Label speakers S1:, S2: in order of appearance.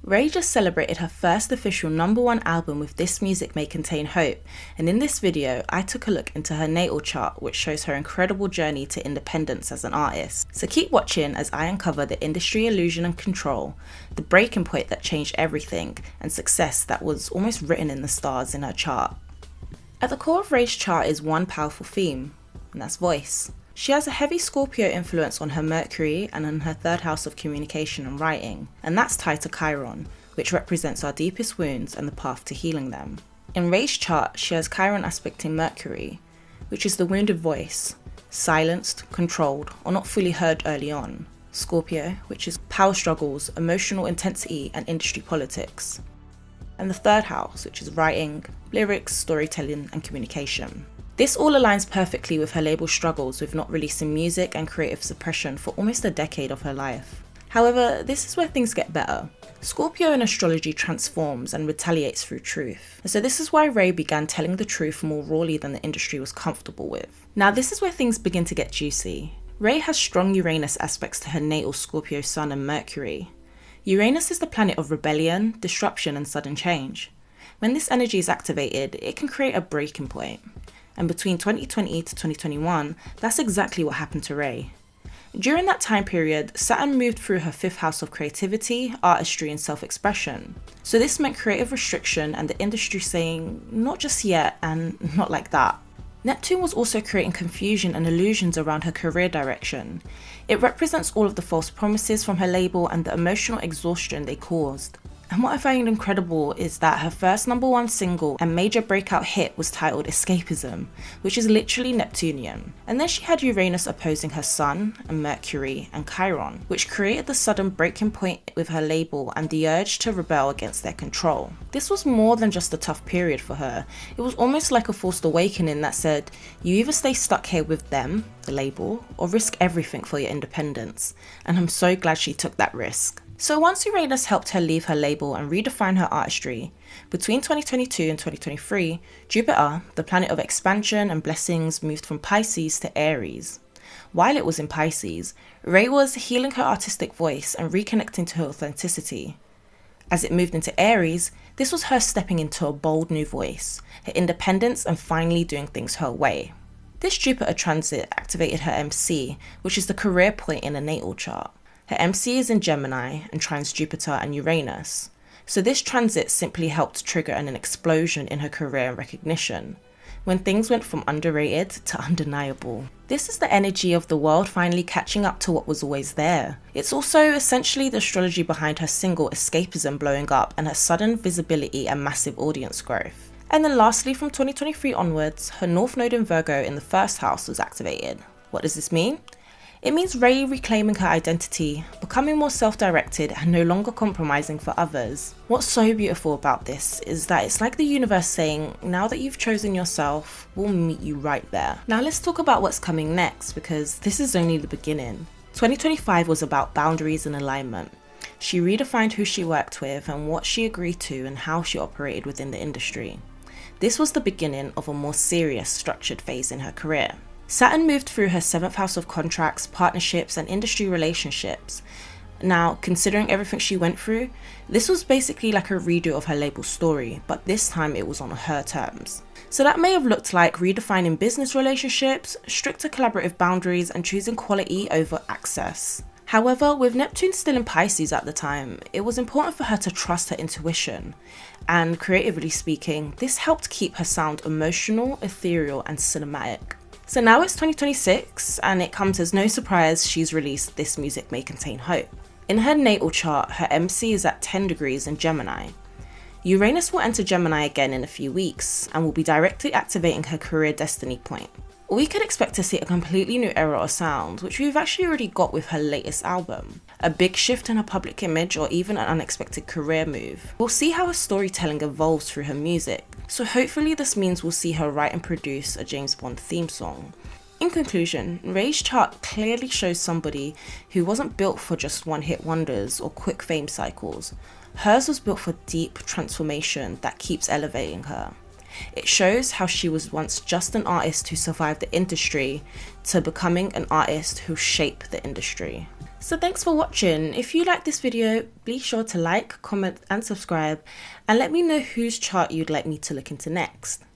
S1: RAYE just celebrated her first official #1 album with This Music May Contain Hope, and in this video I took a look into her natal chart, which shows her incredible journey to independence as an artist. So keep watching as I uncover the industry illusion and control, the breaking point that changed everything, and success that was almost written in the stars in her chart. At the core of RAYE's chart is one powerful theme, and that's voice. She has a heavy Scorpio influence on her Mercury and on her 3rd house of communication and writing, and that's tied to Chiron, which represents our deepest wounds and the path to healing them. In RAYE's chart, she has Chiron aspecting Mercury, which is the wounded voice, silenced, controlled, or not fully heard early on. Scorpio, which is power struggles, emotional intensity, and industry politics. And the 3rd house, which is writing, lyrics, storytelling, and communication. This all aligns perfectly with her label's struggles with not releasing music and creative suppression for almost a decade of her life. However, this is where things get better. Scorpio in astrology transforms and retaliates through truth. So this is why RAYE began telling the truth more rawly than the industry was comfortable with. Now this is where things begin to get juicy. RAYE has strong Uranus aspects to her natal Scorpio Sun and Mercury. Uranus is the planet of rebellion, disruption, and sudden change. When this energy is activated, it can create a breaking point. And between 2020 to 2021, that's exactly what happened to RAYE. During that time period, Saturn moved through her 5th house of creativity, artistry, and self-expression. So this meant creative restriction and the industry saying, not just yet and not like that. Neptune was also creating confusion and illusions around her career direction. It represents all of the false promises from her label and the emotional exhaustion they caused. And what I find incredible is that her first #1 single and major breakout hit was titled Escapism, which is literally Neptunian. And then she had Uranus opposing her Sun and Mercury and Chiron, which created the sudden breaking point with her label and the urge to rebel against their control. This was more than just a tough period for her. It was almost like a forced awakening that said, you either stay stuck here with them, the label, or risk everything for your independence. And I'm so glad she took that risk. So once Uranus helped her leave her label and redefine her artistry, between 2022 and 2023, Jupiter, the planet of expansion and blessings, moved from Pisces to Aries. While it was in Pisces, RAYE was healing her artistic voice and reconnecting to her authenticity. As it moved into Aries, this was her stepping into a bold new voice, her independence, and finally doing things her way. This Jupiter transit activated her MC, which is the career point in a natal chart. Her MC is in Gemini and trines Jupiter and Uranus. So this transit simply helped trigger an explosion in her career and recognition, when things went from underrated to undeniable. This is the energy of the world finally catching up to what was always there. It's also essentially the astrology behind her single Escapism blowing up and her sudden visibility and massive audience growth. And then lastly, from 2023 onwards, her North Node in Virgo in the 1st house was activated. What does this mean? It means RAYE reclaiming her identity, becoming more self-directed and no longer compromising for others. What's so beautiful about this is that it's like the universe saying, now that you've chosen yourself, we'll meet you right there. Now let's talk about what's coming next, because this is only the beginning. 2025 was about boundaries and alignment. She redefined who she worked with and what she agreed to and how she operated within the industry. This was the beginning of a more serious, structured phase in her career. Saturn moved through her 7th house of contracts, partnerships, and industry relationships. Now, considering everything she went through, this was basically like a redo of her label story, but this time it was on her terms. So that may have looked like redefining business relationships, stricter collaborative boundaries, and choosing quality over access. However, with Neptune still in Pisces at the time, it was important for her to trust her intuition. And creatively speaking, this helped keep her sound emotional, ethereal, and cinematic. So now it's 2026, and it comes as no surprise she's released This Music May Contain Hope. In her natal chart, her MC is at 10 degrees in Gemini. Uranus will enter Gemini again in a few weeks, and will be directly activating her career destiny point. We could expect to see a completely new era of sound, which we've actually already got with her latest album. A big shift in her public image, or even an unexpected career move. We'll see how her storytelling evolves through her music. So hopefully this means we'll see her write and produce a James Bond theme song. In conclusion, RAYE's chart clearly shows somebody who wasn't built for just one-hit wonders or quick fame cycles. Hers was built for deep transformation that keeps elevating her. It shows how she was once just an artist who survived the industry to becoming an artist who shaped the industry. So thanks for watching. If you like this video, be sure to like, comment and subscribe, and let me know whose chart you'd like me to look into next.